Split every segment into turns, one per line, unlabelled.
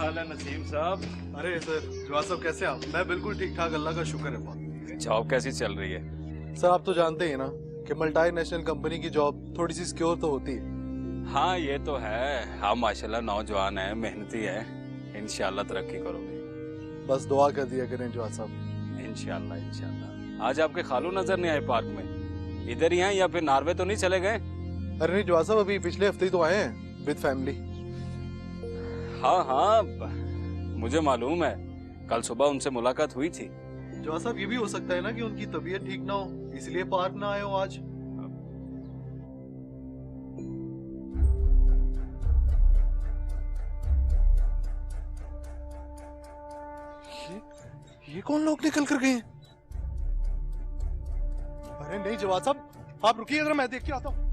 हाल है नसीम साहब?
अरे सर, जवाब साहब कैसे आप? मैं बिल्कुल ठीक ठाक, अल्लाह का शुक्र है बहुत।
जॉब कैसी चल रही है?
सर आप तो जानते ही ना कि मल्टीनेशनल कंपनी की जॉब थोड़ी सी सिक्योर तो होती है।
हाँ ये तो है। हाँ माशाल्लाह नौजवान है, मेहनती है, इंशाल्लाह तरक्की करोगे।
बस दुआ कर दिया करें जवाब साहब।
इंशाल्लाह इंशाल्लाह। आज आपके खालू नजर नहीं आए पार्क में? इधर ही हैं या फिर नार्वे तो नहीं चले गए?
अरे नहीं जवाब साहब, अभी पिछले हफ्ते ही तो आए हैं विद फैमिली।
हाँ हाँ मुझे मालूम है, कल सुबह उनसे मुलाकात हुई थी।
जवाब साहब ये भी हो सकता है ना कि उनकी तबीयत ठीक ना हो, इसलिए पार्क ना आए हो आज। ये कौन लोग निकल कर गए हैं? अरे नहीं जवाब साहब, आप रुकिए जरा, मैं देख के आता हूँ।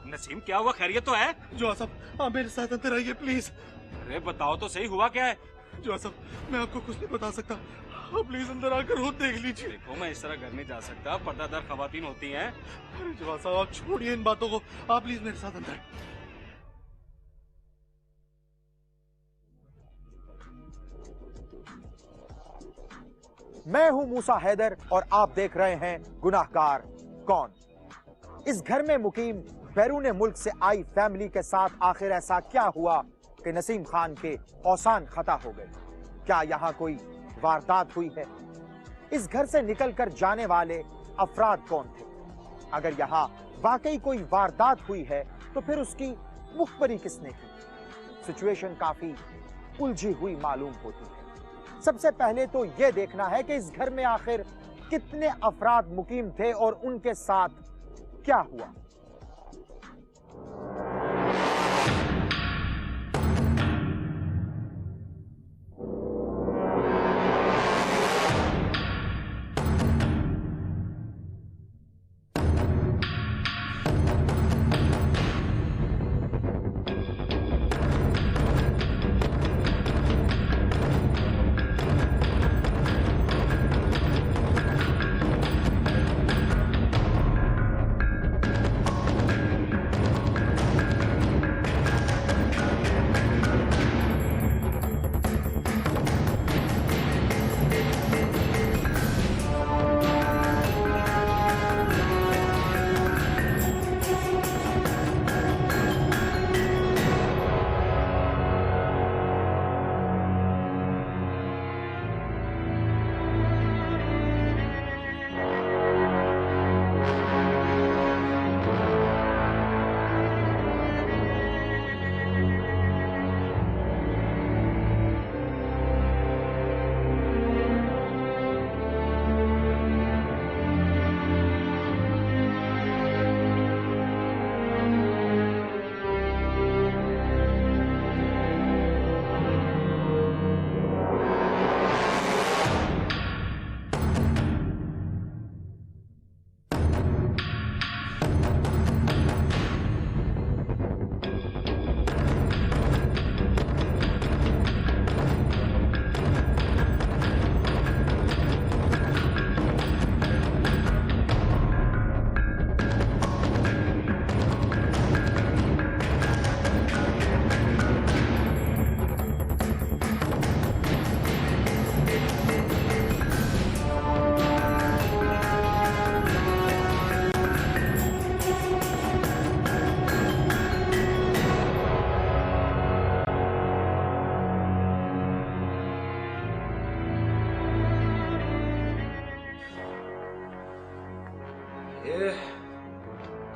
नसीम क्या हुआ, खैरियत तो है?
जवाब साहब आप मेरे साथ अंदर आइए प्लीज।
अरे बताओ तो सही, हुआ क्या है?
जवाब साहब मैं आपको कुछ नहीं बता सकता, आप प्लीज अंदर आकर खुद देख लीजिए।
देखो मैं इस तरह घर नहीं जा सकता, पर्दादार खवातीन होती हैं।
अरे जवाब साहब आप छोड़िए इन बातों को, आप प्लीज मेरे साथ अंदर।
मैं हूं मूसा हैदर और आप देख रहे हैं गुनाहगार कौन। इस घर में मुकीम बैरून मुल्क से आई फैमिली के साथ आखिर ऐसा क्या हुआ कि नसीम खान के औसान खता हो गए? क्या यहाँ कोई वारदात हुई है? इस घर से निकलकर जाने वाले अफराद कौन थे? अगर यहाँ वाकई कोई वारदात हुई है तो फिर उसकी मुखबरी किसने की? सिचुएशन काफी उलझी हुई मालूम होती है। सबसे पहले तो यह देखना है कि इस घर में आखिर कितने अफराद मुकीम थे और उनके साथ क्या हुआ।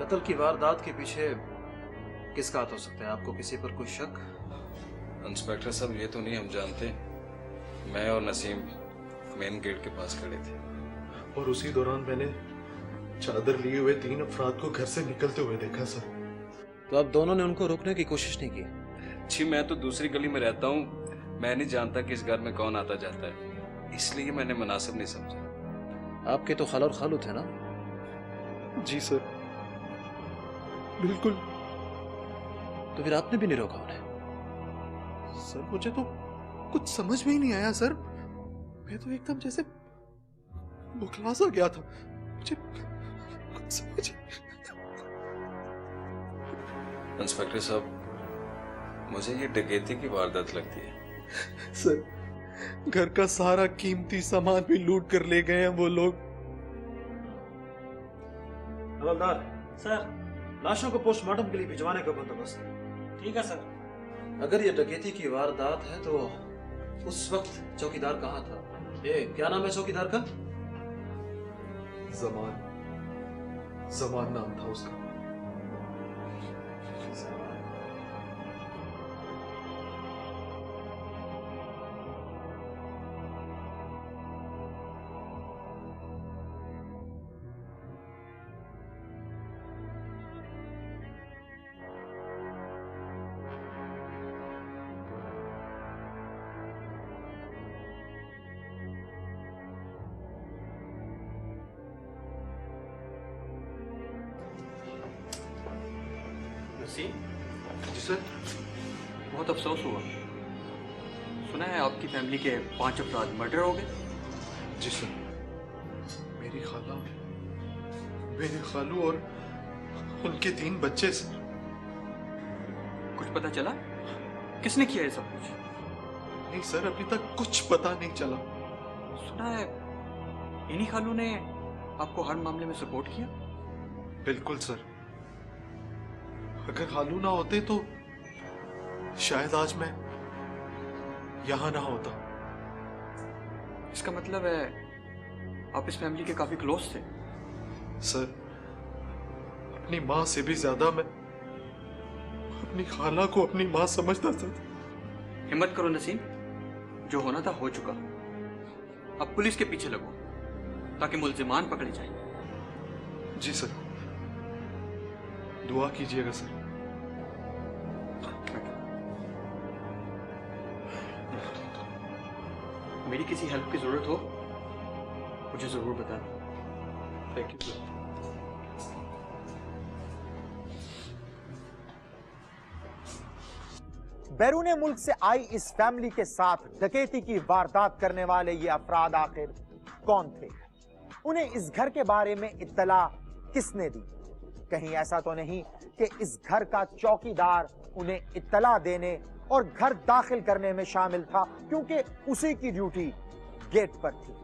कत्ल की वारदात के पीछे किसका हाथ हो सकता है? आपको किसी पर कोई शक?
इंस्पेक्टर साहब ये तो नहीं हम जानते, मैं और नसीम मेन गेट के पास खड़े थे।
और उसी दौरान मैंने चादर लिए हुए 3 अफराद को घर से निकलते हुए देखा सर।
तो आप दोनों ने उनको रोकने की कोशिश नहीं की?
जी मैं तो दूसरी गली में रहता हूँ, मैं नहीं जानता कि इस घर में कौन आता जाता है, इसलिए मैंने मुनासिब नहीं समझा।
आपके तो खाला और खालू थे ना?
जी सर, बिल्कुल।
तो फिर आपने भी नहीं रोका उन्हें?
सर मुझे तो कुछ समझ में ही नहीं आया सर, मैं तो एकदम जैसे बुखला सा गया था, मुझे कुछ समझ
इंस्पेक्टर साहब, मुझे ये डकैती की वारदात लगती है।
सर, घर का सारा कीमती सामान भी लूट कर ले गए हैं वो लोग।
हवलदार सर, लाशों को पोस्टमार्टम के लिए भिजवाने का बंदोबस्त। ठीक है सर। अगर ये डकैती की वारदात है तो उस वक्त चौकीदार कहाँ था? ये क्या नाम है चौकीदार का?
जमान, जमान नाम था उसका।
नसीम,
जी सर।
बहुत अफसोस हुआ, सुना है आपकी फैमिली के 5 अफराद मर्डर हो गए।
जी सर, मेरी खाला, मेरे खालू और उनके 3 बच्चे सर।
कुछ पता चला किसने किया ये सब कुछ?
नहीं सर, अभी तक कुछ पता नहीं चला।
सुना है इन्हीं खालू ने आपको हर मामले में सपोर्ट किया।
बिल्कुल सर, अगर खालू ना होते तो शायद आज मैं यहां ना होता।
इसका मतलब है आप इस फैमिली के काफी क्लोज थे।
सर, अपनी माँ से भी ज्यादा मैं अपनी खाला को अपनी माँ समझता था।
हिम्मत करो नसीम, जो होना था हो चुका। अब पुलिस के पीछे लगो ताकि मुल्जिमान पकड़े जाएं।
जी सर, दुआ कीजिएगा सर।
मेरी किसी हेल्प की जरूरत हो मुझे जरूर बताना।
Thank you sir.
बैरून मुल्क से आई इस फैमिली के साथ डकैती की वारदात करने वाले ये अफराद आखिर कौन थे? उन्हें इस घर के बारे में इत्तला किसने दी? कहीं ऐसा तो नहीं कि इस घर का चौकीदार उन्हें इत्तला देने और घर दाखिल करने में शामिल था, क्योंकि उसी की ड्यूटी गेट पर थी।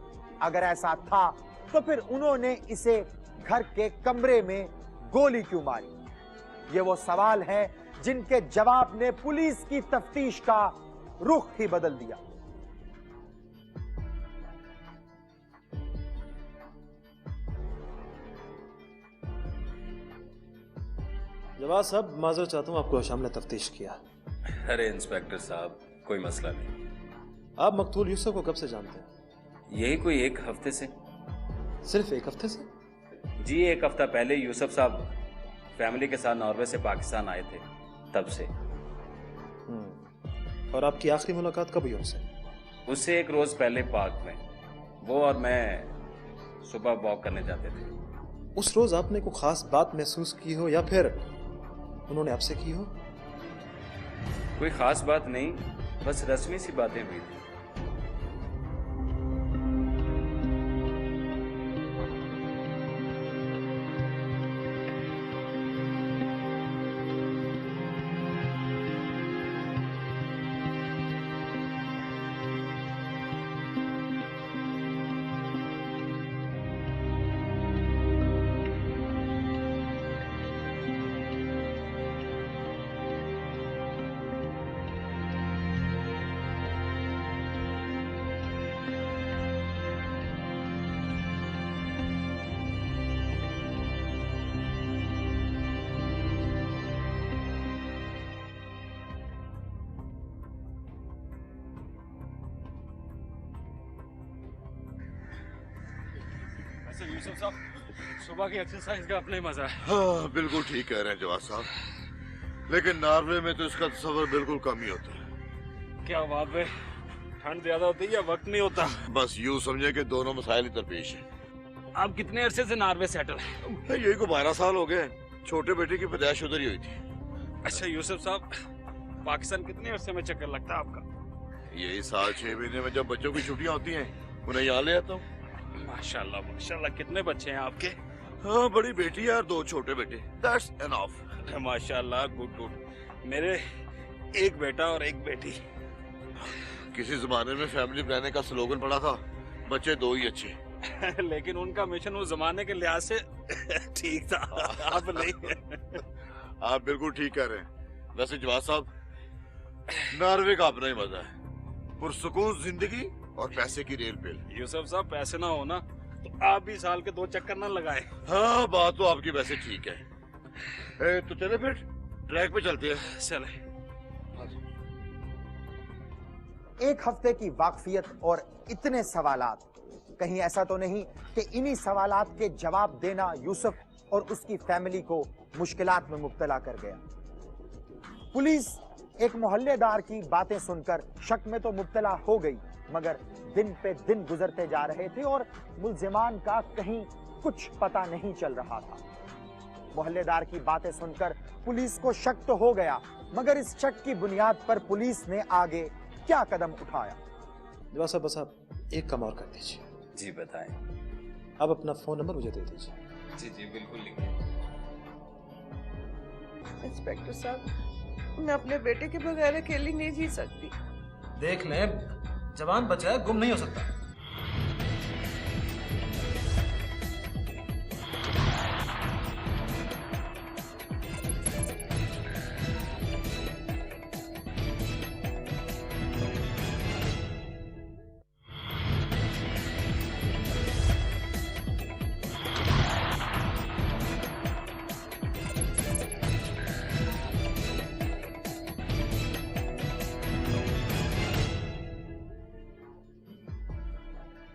अगर ऐसा था तो फिर उन्होंने इसे घर के कमरे में गोली क्यों मारी? ये वो सवाल हैं जिनके जवाब ने पुलिस की तफ्तीश का रुख ही बदल दिया।
जवाब साहब, माजरत चाहता हूँ, आपको हशाम ने तफ्तीश किया।
अरे इंस्पेक्टर साहब, कोई मसला नहीं।
आप मकतूल यूसुफ को कब से जानते हैं?
यही कोई 1 हफ्ते से।
सिर्फ 1 हफ्ते से?
जी 1 हफ्ता पहले यूसुफ साहब फैमिली के साथ नॉर्वे से पाकिस्तान आए थे, तब से।
और आपकी आखिरी मुलाकात कब हुई उनसे?
उससे 1 रोज पहले पार्क में वो और मैं सुबह वॉक करने जाते थे।
उस रोज आपने कोई खास बात महसूस की हो या फिर उन्होंने आपसे की हो?
कोई खास बात नहीं, बस रस्मी सी बातें हुई थी। यूसुफ साहब, सुबह की एक्सरसाइज का अपना ही मजा है।
हाँ बिल्कुल ठीक कह रहे हैं जवाब साहब, लेकिन नॉर्वे में तो इसका तस्वर बिल्कुल कम ही होता है।
क्या वहाँ पे ठंड ज्यादा होती है या वक्त नहीं होता?
बस यूं समझे कि दोनों मसाइल ही दरपेश हैं।
आप कितने अरसे से नॉर्वे सेटल हैं?
यही को 12 साल हो गए। छोटे बेटे की पैदाइश उधर ही हुई थी।
अच्छा यूसुफ साहब, पाकिस्तान कितने अरसे में चक्कर लगता है आपका?
यही साल 6 महीने में जब बच्चों की छुट्टियां होती हैं उन्हें यहाँ ले आता हूँ।
माशाल्लाह माशाल्लाह, कितने बच्चे हैं आपके?
हाँ बड़ी बेटी है और 2 छोटे बेटे। That's enough।
माशाल्लाह, गुड गुड। मेरे एक बेटा और एक बेटी।
किसी जमाने में फैमिली प्लानिंग का स्लोगन पड़ा था, बच्चे 2 ही अच्छे।
लेकिन उनका मिशन उस जमाने के लिहाज से ठीक था, अब नहीं।
आप बिल्कुल ठीक कह रहे हैं। वैसे जवाब साहब, नॉर्वे का अपना ही मजा है। पुरसुकून जिंदगी और पैसे की रेल पेल।
यूसुफ साहब, पैसे ना हो ना तो आप भी साल के 2 चक्कर ना लगाए।
हाँ बात तो आपकी वैसे ठीक है। तो चले फिर ट्रैक पे चलते हैं।
चले।
एक हफ्ते की वाकफियत और इतने सवालात, कहीं ऐसा तो नहीं कि इन्हीं सवालात के जवाब देना यूसुफ और उसकी फैमिली को मुश्किलात में मुब्तला कर गया। पुलिस एक मोहल्लेदार की बातें सुनकर शक में तो मुब्तला हो गई, मगर दिन पे दिन गुजरते जा रहे थे और मुल्जिमान का कहीं कुछ पता नहीं चल रहा था। मोहल्लेदार की बातें सुनकर पुलिस को शक तो हो गया, मगर इस शक की बुनियाद पर पुलिस ने आगे क्या कदम उठाया?
जवाब साहब, बस आप एक काम और कर दीजिए।
जी बताएं।
आप अपना फोन नंबर मुझे दे दीजिए।
जी जी बिल्कुल लिखिए।
इंस्पेक्टर साहब, मैं अपने बेटे के बगैर अकेली नहीं जी सकती।
देख लें, जवान बचा है, गुम नहीं हो सकता।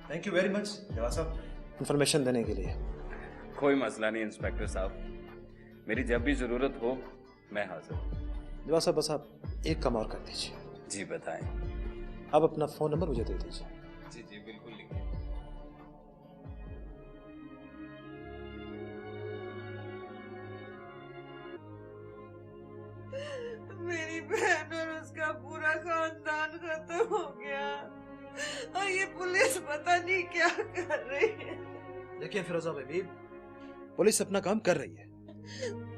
थैंक यू वेरी मच जवाब साहब, इंफॉर्मेशन देने के लिए।
कोई मसला नहीं इंस्पेक्टर साहब, मेरी जब भी जरूरत हो मैं हाजिर।
जवाब साहब, बस आप एक काम और कर दीजिए।
जी बताएं।
आप अपना फोन नंबर मुझे दे दीजिए।
जी जी बिल्कुल लिखिए।
मेरी बहन और उसका पूरा खानदान खत्म हो गया और ये पुलिस पता नहीं क्या कर रही है।
देखिए फिरोजा बेबी, पुलिस अपना काम कर रही है।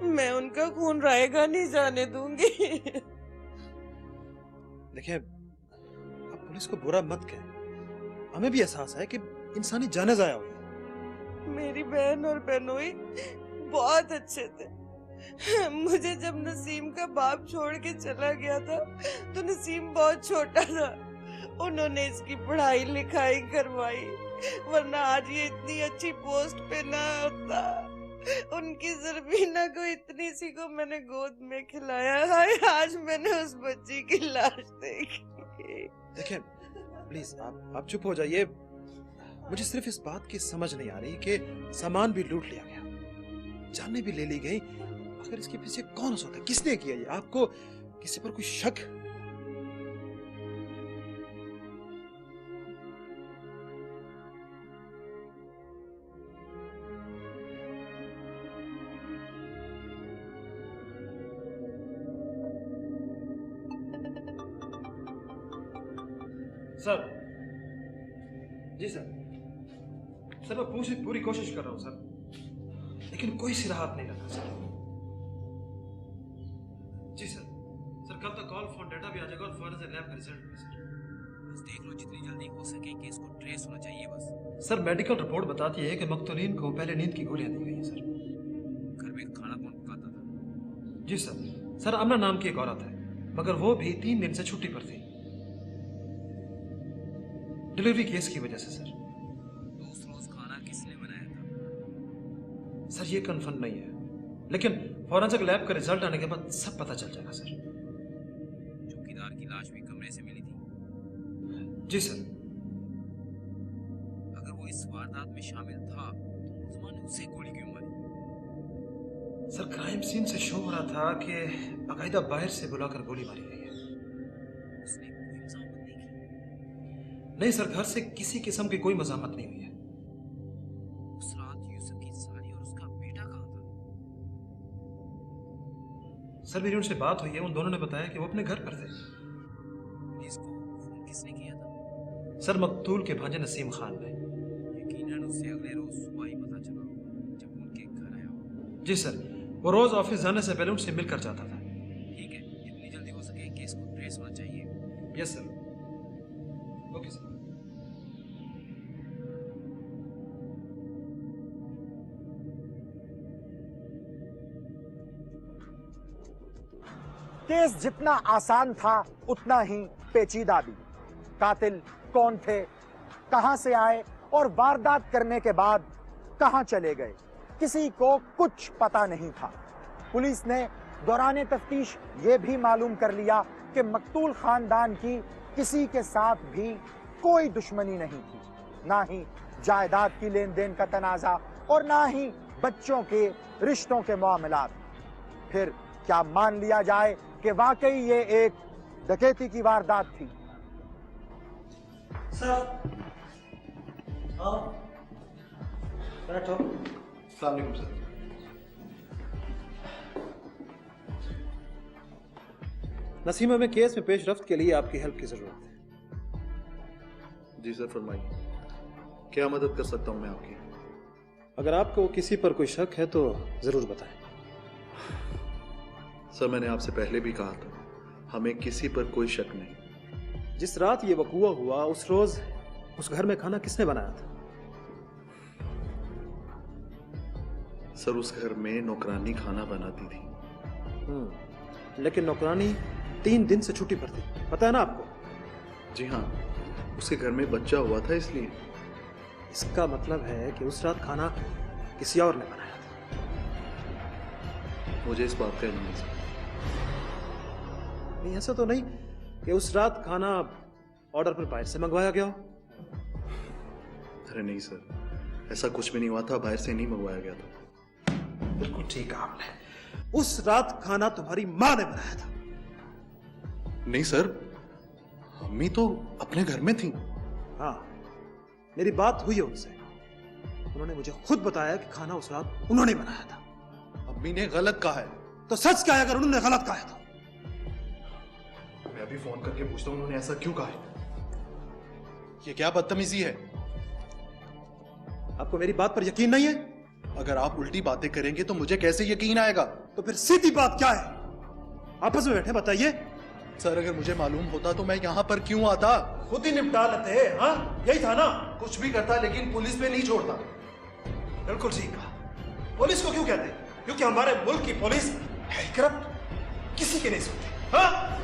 मैं उनका खून रायगा नहीं जाने दूंगी।
देखिए, आप पुलिस को बुरा मत कहें, हमें भी एहसास है कि इंसानी जानें जाया हुई है।
मेरी बहन और बहनोई बहुत अच्छे थे। मुझे जब नसीम का बाप छोड़ के चला गया था तो नसीम बहुत छोटा था। उन्होंने इसकी पढ़ाई लिखाई करवाई, वरना आज ये इतनी अच्छी पोस्ट पे ना होता। उनकी जरबीना को इतनी सी को मैंने गोद में खिलाया। हाय, आज मैंने उस बच्ची की लाश देखी।
देखिए प्लीज आप चुप हो जाइए। मुझे सिर्फ इस बात की समझ नहीं आ रही कि सामान भी लूट लिया गया, जानें भी ले ली गई। आखिर इसके पीछे कौन हो सकता है? किसने किया ये? आपको किसी पर कोई शक? सर जी सर, मैं पूछने की पूरी कोशिश कर रहा हूं सर, लेकिन कोई सिरा हाथ नहीं लगा सर। जी सर, कल तक कॉल फोन डाटा भी आ जाएगा और फौरन से लैब का रिजल्ट भी सर।
बस देख लो, जितनी जल्दी हो सके केस को ट्रेस होना चाहिए बस।
सर मेडिकल रिपोर्ट बताती है कि मकतूलीन को पहले नींद की गोलियां दी गई हैं सर।
घर में खाना कौन पकाता था?
जी सर, आमना नाम की एक औरत है, मगर वो भी 3 दिन से छुट्टी पर थी, डिलीवरी केस की वजह से सर।
तो उस रोज खाना किसने बनाया था?
सर ये कंफर्म नहीं है, लेकिन फॉरेंसिक लैब का रिजल्ट आने के बाद सब पता चल जाएगा सर।
चौकीदार की लाश भी कमरे से मिली थी?
जी सर।
अगर वो इस वारदात में शामिल था तो
सर क्राइम सीन से शो हो रहा था कि बाकायदा बाहर से बुलाकर गोली मारी गई है।
उसने कोई मजामत नहीं की।
नहीं सर, घर से किसी किस्म की कोई मजामत नहीं हुई है।
उस रात यूसुफ की साली और उसका बेटा कहाँ था?
सर मेरी उनसे बात हुई है, उन दोनों ने बताया कि वो अपने घर पर थे।
पुलिस को फोन किसने किया था?
सर मकतूल के भांजे नसीम खान ने।
यकीनन उसे अगले रोज सुबह ही पता चला जब वो उनके घर आया हो।
जी सर, वो रोज ऑफिस जाने से पहले उनसे मिलकर जाता था।
ठीक है, जितनी जल्दी हो सके केस को ट्रेस होना चाहिए।
Yes sir. Okay sir.
Case जितना आसान था उतना ही पेचीदा भी। कातिल कौन थे, कहां से आए और वारदात करने के बाद कहां चले गए, किसी को कुछ पता नहीं था। पुलिस ने दौराने तफ्तीश ये भी मालूम कर लिया कि मकतूल खानदान की किसी के साथ भी कोई दुश्मनी नहीं थी, ना ही जायदाद की लेन देन का तनाजा और ना ही बच्चों के रिश्तों के मामलात। फिर क्या मान लिया जाए कि वाकई ये एक डकैती की वारदात थी?
सर बैठो।
अस्सलाम वालेकुम सर।
नसीम, हमें केस में पेशरफ्त के लिए आपकी हेल्प की जरूरत है।
जी सर, फरमाइए, क्या मदद कर सकता हूं मैं आपकी?
अगर आपको किसी पर कोई शक है तो जरूर बताएं।
सर मैंने आपसे पहले भी कहा था, हमें किसी पर कोई शक नहीं।
जिस रात ये वकूआ हुआ उस रोज उस घर में खाना किसने बनाया था?
सर उस घर में नौकरानी खाना बनाती थी।
लेकिन नौकरानी 3 दिन से छुट्टी पर थी, पता है ना आपको?
जी हाँ, उसके घर में बच्चा हुआ था इसलिए।
इसका मतलब है कि उस रात खाना किसी और ने बनाया था।
मुझे इस बात का इल्म नहीं सर।
नहीं, ऐसा तो नहीं कि उस रात खाना ऑर्डर पर बाहर से मंगवाया गया हो?
अरे नहीं सर, ऐसा कुछ भी नहीं हुआ था, बाहर से नहीं मंगवाया गया था।
बिल्कुल ठीक है आपने। उस रात खाना तुम्हारी माँ ने बनाया था।
नहीं सर, अम्मी तो अपने घर में थी।
हाँ, मेरी बात हुई है उनसे, उन्होंने मुझे खुद बताया कि खाना उस रात उन्होंने बनाया था।
अम्मी ने गलत कहा है।
तो सच क्या है अगर उन्होंने गलत कहा है तो?
मैं अभी फोन करके पूछता हूँ उन्होंने ऐसा क्यों कहा है। ये क्या बदतमीजी है?
आपको मेरी बात पर यकीन नहीं है?
अगर आप उल्टी बातें करेंगे तो मुझे कैसे यकीन आएगा?
तो फिर सीधी बात क्या है? आपस में बैठे बताइए।
सर अगर मुझे मालूम होता तो मैं यहाँ पर क्यों आता?
खुद ही निपटा लेते। हाँ, यही था ना?
कुछ भी करता लेकिन पुलिस पे नहीं छोड़ता।
बिल्कुल ठीक कहा। पुलिस को क्यों कहते? क्योंकि हमारे मुल्क की पुलिस है करप्ट, किसी की नहीं सुनती। हाँ?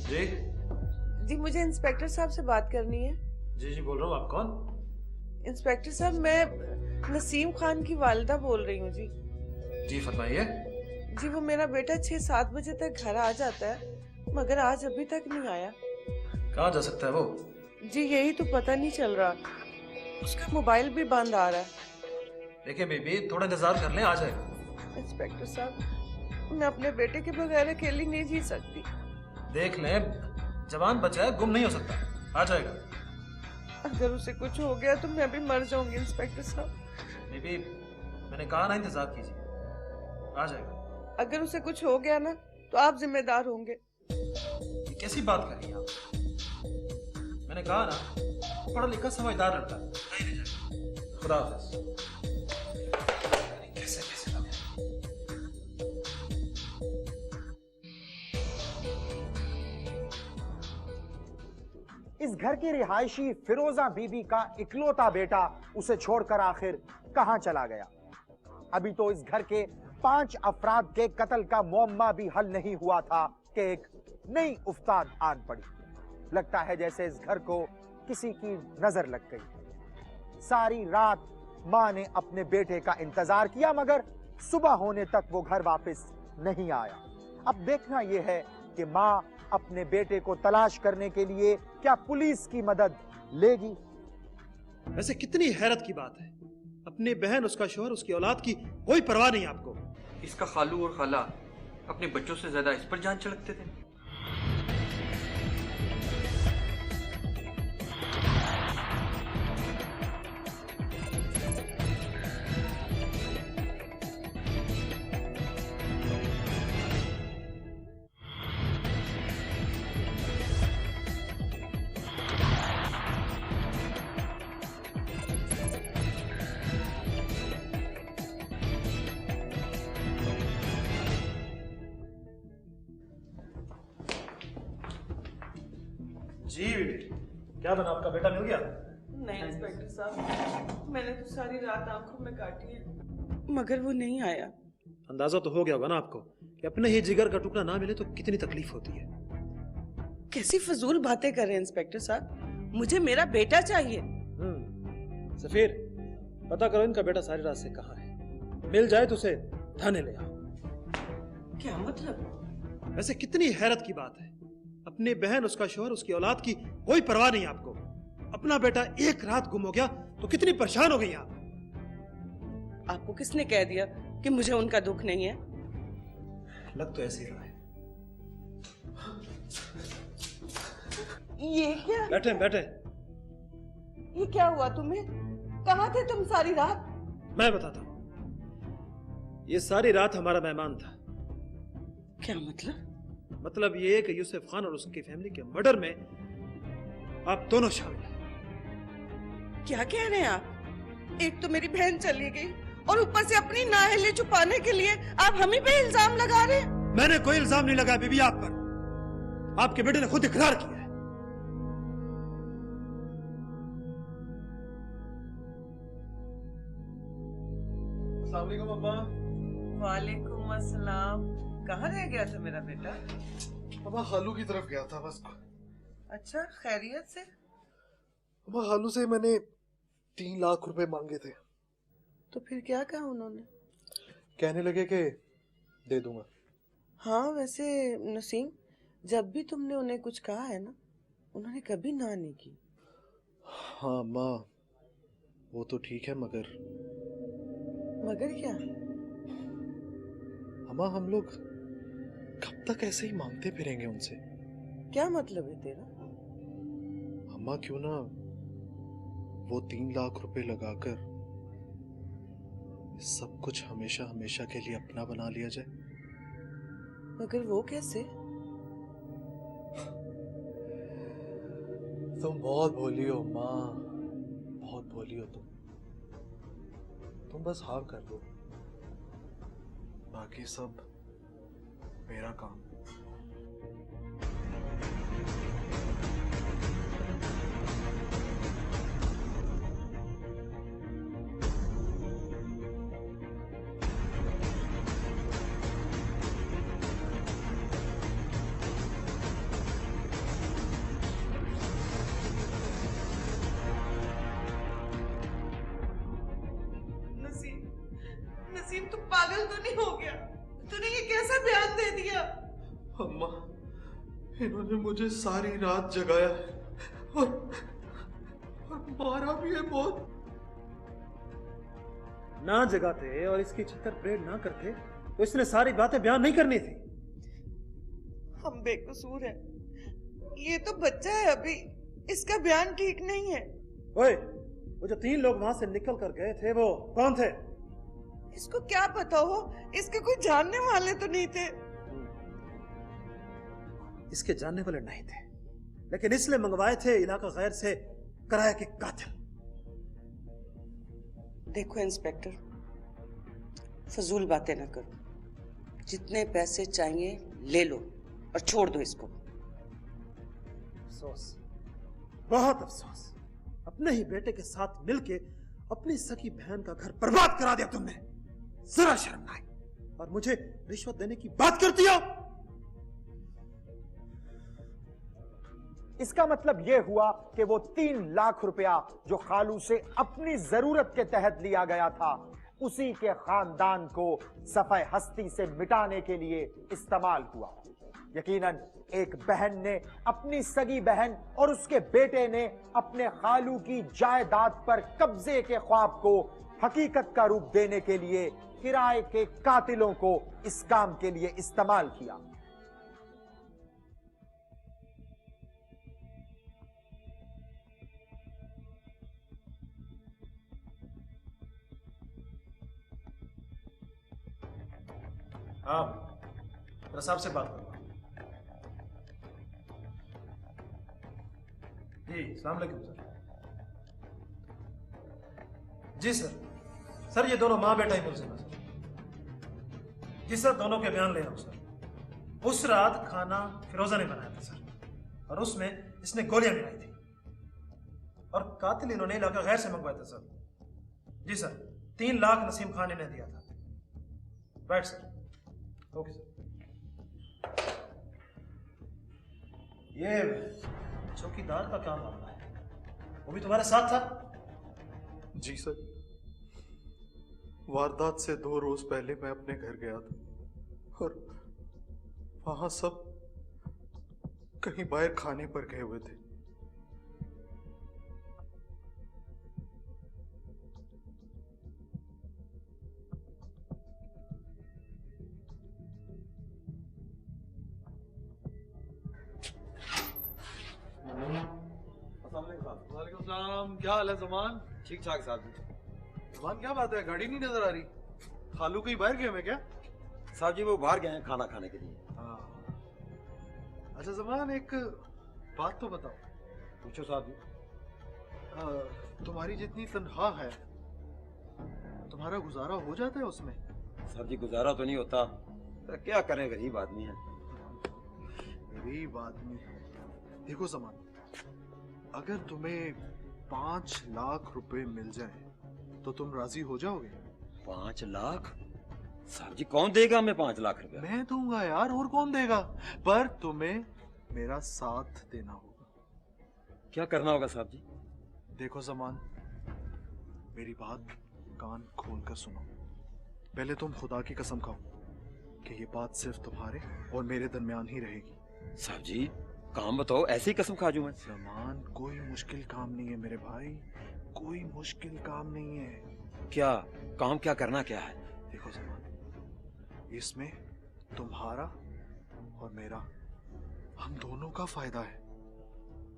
जी
जी, मुझे इंस्पेक्टर साहब से बात करनी है।
जी जी बोल रहा हूँ। आप कौन?
इंस्पेक्टर साहब, मैं नसीम खान की वालिदा बोल रही हूँ जी।
जी फरमाइए।
जी, वो मेरा बेटा 6-7 बजे तक घर आ जाता है, मगर आज अभी तक नहीं आया।
कहाँ जा सकता है वो?
जी यही तो पता नहीं चल रहा, उसका मोबाइल भी बंद आ रहा है।
देखिए बेबी, थोड़ा इंतजार कर लें, आ जाएगा।
इंस्पेक्टर साहब, मैं अपने बेटे के बगैर अकेली नहीं जी सकती।
देख लें, जवान बचा है, गुम नहीं हो सकता, आ जाएगा।
अगर उसे कुछ हो गया तो मैं भी मर जाऊंगी इंस्पेक्टर साहब।
बेबी, मैंने कहा ना इंतजार कीजिए, आ जाएगा।
अगर उसे कुछ हो गया ना तो आप जिम्मेदार होंगे।
ये कैसी बात कर रही हैं आप? मैंने कहा ना पढ़ा लिखा समझदार लड़का है। नहीं जाएगा। खुदा हाफिज। कैसे कैसे लगे?
इस घर की रिहायशी फिरोजा बीबी का इकलौता बेटा उसे छोड़कर आखिर कहां चला गया? अभी तो इस घर के 5 अफराद के कत्ल का मुअम्मा भी हल नहीं हुआ था कि एक नई उफ्ताद आन पड़ी। लगता है जैसे इस घर को किसी की नजर लग गई। सारी रात मां ने अपने बेटे का इंतजार किया, मगर सुबह होने तक वो घर वापस नहीं आया। अब देखना यह है कि मां अपने बेटे को तलाश करने के लिए क्या पुलिस की मदद लेगी।
वैसे कितनी हैरत की बात है, अपनी बहन, उसका शौहर, उसकी औलाद की कोई परवाह नहीं आपको।
इसका खालू और खाला अपने बच्चों से ज्यादा इस पर जान छिड़कते थे।
जी बीबी, क्या बना, आपका बेटा मिल गया?
नहीं इंस्पेक्टर साहब, मैंने तो सारी रात आंखों में काटी है मगर वो नहीं आया।
अंदाजा तो हो गया होगा ना आपको कि अपने ही जिगर का टुकड़ा ना मिले तो कितनी तकलीफ होती है।
कैसी फजूल बातें कर रहे हैं इंस्पेक्टर साहब, मुझे मेरा बेटा चाहिए।
सफीर, पता करो इनका बेटा सारी रात से कहाँ है। मिल जाए तो उसे थाने ले आओ।
क्या मतलब?
वैसे कितनी हैरत की बात है, अपनी बहन, उसका शौहर, उसकी औलाद की कोई परवाह नहीं आपको। अपना बेटा एक रात गुम हो गया तो कितनी परेशान हो गई आप।
आपको किसने कह दिया कि मुझे उनका दुख नहीं है?
लग तो ऐसे ही रहा है।
ये क्या?
बैठे बैठे।
ये क्या हुआ तुम्हें? कहाँ थे तुम सारी रात?
मैं बताता हूँ। ये सारी रात हमारा मेहमान था।
क्या मतलब?
मतलब ये कि यूसुफ खान और उसकी फैमिली के मर्डर में आप दोनों शामिल हैं।
क्या कह रहे हैं आप? एक तो मेरी बहन चली गई और ऊपर से अपनी नाअहली छुपाने के लिए आप हम ही पे इल्जाम लगा रहे हैं।
मैंने कोई इल्जाम नहीं लगाया बीबी आप पर, आपके बेटे ने खुद इकरार किया है।
अस्सलाम वालेकुम अम्मा।
वालेकुम अस्सलाम। कहाँ रह गया था मेरा बेटा?
अम्मा खालू की तरफ गया था बस।
अच्छा, खैरियत से?
अम्मा खालू से मैंने 3 लाख रुपए मांगे थे।
तो फिर क्या कहा उन्होंने?
कहने लगे कि दे दूंगा।
हाँ वैसे नसीम, जब भी तुमने उन्हें कुछ कहा है ना, उन्होंने कभी ना नहीं की।
हाँ अम्मा, वो तो ठीक है, मगर
क्या?
अम्मा हम लोग कब तक ऐसे ही मांगते फिरेंगे उनसे?
क्या मतलब है तेरा?
अम्मा क्यों ना वो 3 लाख रुपए लगाकर सब कुछ हमेशा हमेशा के लिए अपना बना लिया जाए।
मगर वो कैसे?
तुम बहुत भोली हो माँ, बहुत भोली हो तुम बस हाँ कर दो, बाकी सब मेरा काम।
नसीम तू पागल तो नहीं हो गया? तूने ये कैसा बयान दे दिया?
अम्मा, इन्होंने मुझे सारी रात जगाया है और मारा भी है बहुत।
ना जगाते और इसकी छत्तर परेड ना करते तो इसने सारी बातें बयान नहीं करनी थी।
हम बेकसूर हैं। ये तो बच्चा है अभी, इसका बयान ठीक नहीं है।
ओए, वो जो 3 लोग वहां से निकल कर गए थे वो कौन थे?
इसको क्या पता हो, इसके कोई जानने वाले तो नहीं थे।
इसके जानने वाले नहीं थे, लेकिन इसलिए मंगवाए थे इलाका गैर से
किराए के कातिल।
देखो इंस्पेक्टर, फजूल बातें ना करो। जितने पैसे चाहिए ले लो और छोड़ दो इसको।
अफसोस, बहुत अफसोस, अपने ही बेटे के साथ मिलके अपनी सगी बहन का घर बर्बाद करा दिया तुमने। जरा शर्म ना आई और मुझे रिश्वत देने की बात करती हो।
इसका मतलब यह हुआ कि वो 3 लाख रुपया जो खालू से अपनी जरूरत के तहत लिया गया था, उसी के खानदान को सफाए हस्ती से मिटाने के लिए इस्तेमाल हुआ। यकीनन एक बहन ने अपनी सगी बहन और उसके बेटे ने अपने खालू की जायदाद पर कब्जे के ख्वाब को हकीकत का रूप देने के लिए किराए के कातिलों को इस काम के लिए इस्तेमाल किया।
हाँ, मेरा साहब से बात करो। जी, अस्सलाम वालेकुम सर। जी सर, ये दोनों माँ बेटा ही मुलजिम है सर। जी सर, दोनों के बयान ले रहा हूँ सर। उस रात खाना फिरोजा ने बनाया था सर, और उसमें इसने गोलियां मिलाई थी, और कातिल इन्होंने इलाका गैर से मंगवाया था सर। जी सर, 3 लाख नसीम खान ने दिया था। Right sir, okay sir. ये चौकीदार का क्या मामला है? वो भी तुम्हारे साथ था?
जी सर, वारदात से 2 रोज पहले मैं अपने घर गया था और वहां सब कहीं बाहर खाने पर गए हुए थे।
वालेकुम सलाम, क्या हाल है जमान?
ठीक ठाक साहब जी।
जमान क्या बात है, गाड़ी नहीं नजर आ रही? खालू कहीं बाहर गए हैं क्या?
साहब जी वो बाहर गए हैं खाना खाने के लिए।
हाँ। अच्छा जमान, एक बात तो बताओ।
पूछो साहब जी।
तुम्हारी जितनी तनख्वाह है, तुम्हारा गुजारा हो जाता है उसमें?
साहब जी गुजारा तो नहीं होता, तो क्या करें, गरीब आदमी है।
गरीब आदमी। देखो जमान, अगर तुम्हें 5 लाख रुपए मिल जाए तो तुम राजी हो जाओगे?
5 लाख? साहब जी कौन देगा हमें 5 लाख रुपए?
मैं दूंगा यार, और कौन देगा? पर तुम्हें मेरा साथ देना होगा।
क्या करना होगा साहब जी?
देखो जमान, मेरी बात कान खोल कर सुनो। पहले तुम खुदा की कसम खाओ कि ये बात सिर्फ तुम्हारे और मेरे दरमियान ही रहेगी।
साहब जी काम बताओ, ऐसी कसम खा जूं मैं?
जमान, कोई मुश्किल काम नहीं है मेरे भाई, कोई मुश्किल काम नहीं है।
क्या काम, क्या करना क्या है?
देखो जमान, इसमें तुम्हारा और मेरा, हम दोनों का फायदा है।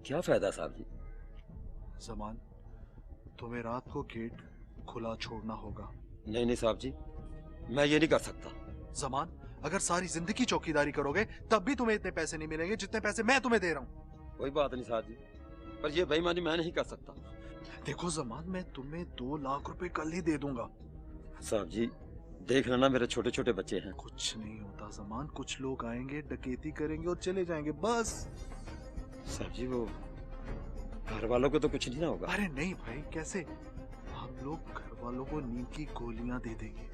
क्या फायदा साहब जी?
जमान, तुम्हें रात को गेट खुला छोड़ना होगा।
नहीं नहीं साहब जी, मैं ये नहीं कर सकता।
जमान, अगर सारी जिंदगी चौकीदारी करोगे तब भी तुम्हें इतने पैसे नहीं मिलेंगे जितने पैसे मैं तुम्हें दे रहा हूँ।
कोई बात नहीं साहब जी, पर ये बेईमानी मैं नहीं कर सकता।
देखो जमान, मैं तुम्हें 2 लाख रुपए कल ही दे दूंगा।
साहब जी देख लेना, मेरे छोटे छोटे बच्चे हैं।
कुछ नहीं होता जमान, कुछ लोग आएंगे, डकैती करेंगे और चले जाएंगे, बस।
साहब जी वो घर वालों को तो कुछ नहीं ना होगा?
अरे नहीं भाई, कैसे? हम लोग घर वालों को नींद की गोलियां दे देंगे।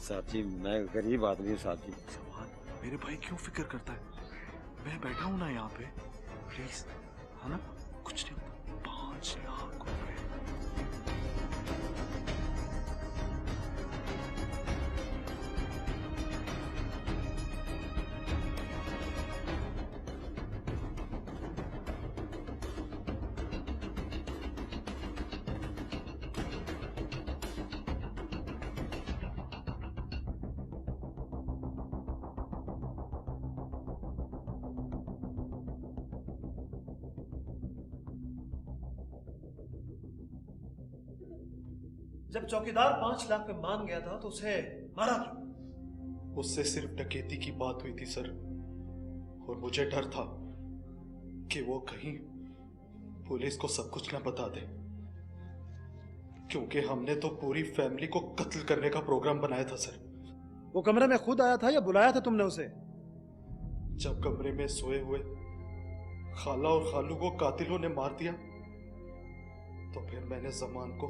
साहब जी मैं गरीब आदमी हूँ साहब जी।
जमान, मेरे भाई क्यों फिक्र करता है? मैं बैठा हूं ना यहाँ पे, प्लीज, है ना? कुछ नहीं होता। 5 लाख रुपए।
जब चौकीदार 5 लाख पे मान गया था तो उसे मारा क्यों?
उससे सिर्फ डकैती की बात हुई थी सर, और मुझे डर था कि वो कहीं पुलिस को सब कुछ ना बता दे, क्योंकि हमने तो पूरी फैमिली को कत्ल करने का प्रोग्राम बनाया था सर।
वो कमरे में खुद आया था या बुलाया था तुमने उसे?
जब कमरे में सोए हुए खाला और खालू को कातिलों ने मार दिया तो फिर मैंने जमान को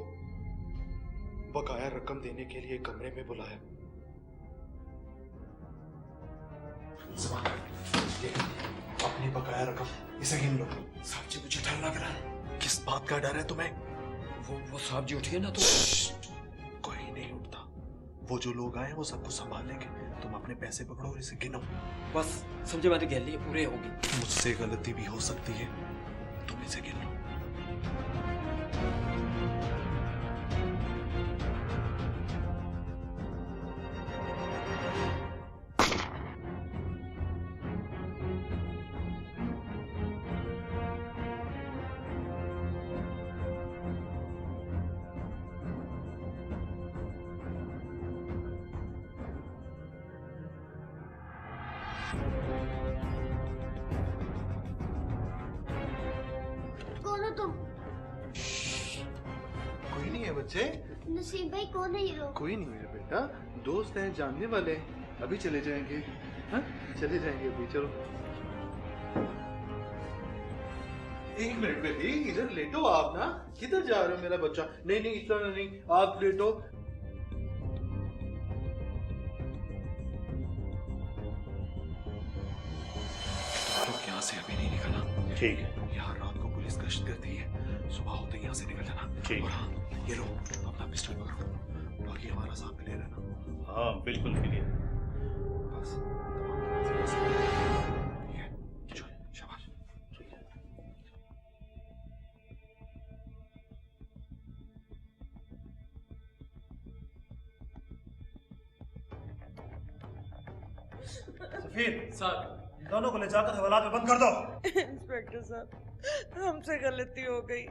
बकाया रकम देने के लिए कमरे में बुलाया। जमान, ये अपनी बकाया रकम, इसे गिन लो।
साहब जी मुझे डर लग रहा है।
किस बात का डर है तुम्हें?
वो साहब जी उठिए ना तो।
कोई नहीं उठता, वो जो लोग आए वो सबको संभाल लेंगे। तुम अपने पैसे पकड़ो और इसे गिनो।
बस समझे मेरी गैली पूरे होगी।
मुझसे गलती भी हो सकती है, तुम इसे गिन लो।
कौन हो तुम?
कोई नहीं है बच्चे,
नसीम भाई कौन है ये लोग?
कोई नहीं है बेटा, दोस्त हैं, जानने वाले हैं। अभी चले जाएंगे। हाँ चले जाएंगे अभी, चलो। एक मिनट बेटी, इधर लेटो आप ना। किधर जा रहे हो मेरा बच्चा? नहीं नहीं, इस तरह नहीं, आप लेटो। लोग यहाँ से अभी नहीं निकलना। ठीक है। यहाँ रात को पुलिस गश्त करती है, सुबह होते ही यहाँ से निकल जाना। ठीक। और हाँ, ये लो अपना पिस्टल पकड़ो, बाकी हमारा साथ क्लियर है ना? हाँ बिल्कुल क्लियर। बस ठीक है, चलो शाबाश।
सफीर साहब, दोनों को ले जाकर हवालात में बंद कर दो।
इंस्पेक्टर साहब, हमसे गलती हो गई,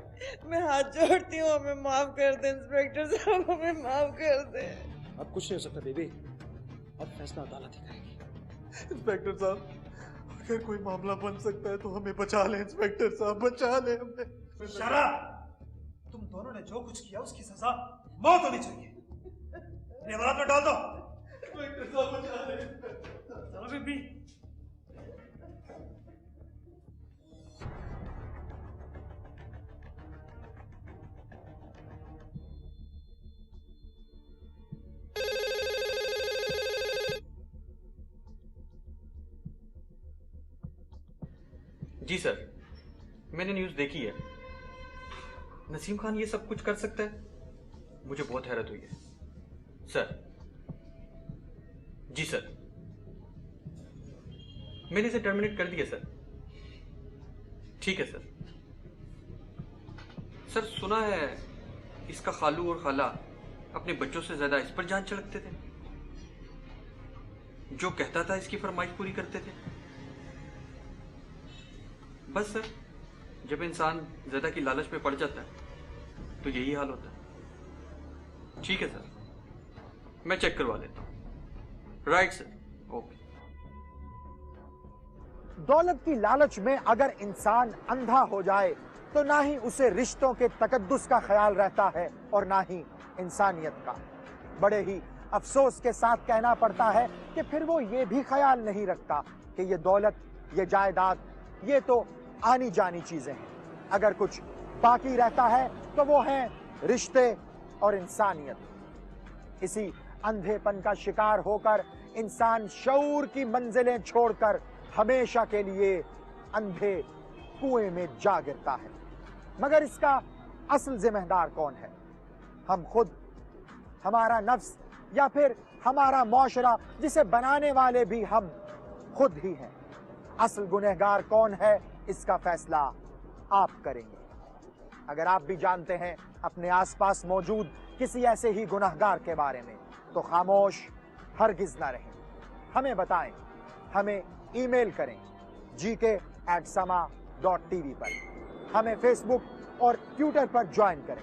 मैं हाथ जोड़ती हूँ, हमें माफ कर दे। इंस्पेक्टर साहब हमें माफ कर दे।
अब कुछ नहीं हो सकता बेबी, अब फैसला अदालत ही करेगी।
इंस्पेक्टर साहब, अगर कोई मामला बन सकता है तो हमें बचा ले। इंस्पेक्टर साहब बचा ले हमें।
शरा, तुम दोनों ने जो कुछ किया उसकी सजा मौत होनी चाहिए। इन्हें हवालात में डाल दो।
इंस्पेक्टर साहब बचा ले।
चलो बेबी।
जी सर, मैंने न्यूज़ देखी है। नसीम खान ये सब कुछ कर सकता है, मुझे बहुत हैरत हुई है सर। जी सर, मैंने इसे टर्मिनेट कर दिया सर। ठीक है सर। सर सुना है इसका खालू और खाला अपने बच्चों से ज्यादा इस पर जान छिड़कते थे, जो कहता था इसकी फरमाइश पूरी करते थे। बस सर, जब इंसान ज्यादा की लालच में पड़ जाता है तो यही हाल होता है। ठीक है सर, मैं चेक करवा लेता हूँ। Right sir, okay.
दौलत की लालच में अगर इंसान अंधा हो जाए तो ना ही उसे रिश्तों के तकद्दुस का ख्याल रहता है और ना ही इंसानियत का। बड़े ही अफसोस के साथ कहना पड़ता है कि फिर वो ये भी ख्याल नहीं रखता कि ये दौलत, ये जायदाद, ये तो आनी जानी चीजें हैं। अगर कुछ बाकी रहता है तो वो है रिश्ते और इंसानियत। इसी अंधेपन का शिकार होकर इंसान शऊर की मंजिलें छोड़कर हमेशा के लिए अंधे कुएं में जा गिरता है। मगर इसका असल जिम्मेदार कौन है? हम खुद, हमारा नफ्स, या फिर हमारा मुआशरा जिसे बनाने वाले भी हम खुद ही हैं? असल गुनहगार कौन है, इसका फैसला आप करेंगे। अगर आप भी जानते हैं अपने आसपास मौजूद किसी ऐसे ही गुनहगार के बारे में तो खामोश हरगिज ना रहें, हमें बताएं। हमें ईमेल करें gk@sama.tv पर। हमें फेसबुक और ट्विटर पर ज्वाइन करें।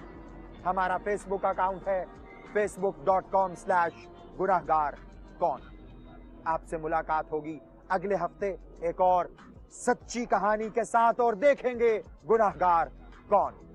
हमारा फेसबुक अकाउंट है facebook.com/गुनहगार-कौन। आपसे मुलाकात होगी अगले हफ्ते एक और सच्ची कहानी के साथ और देखेंगे गुनहगार कौन?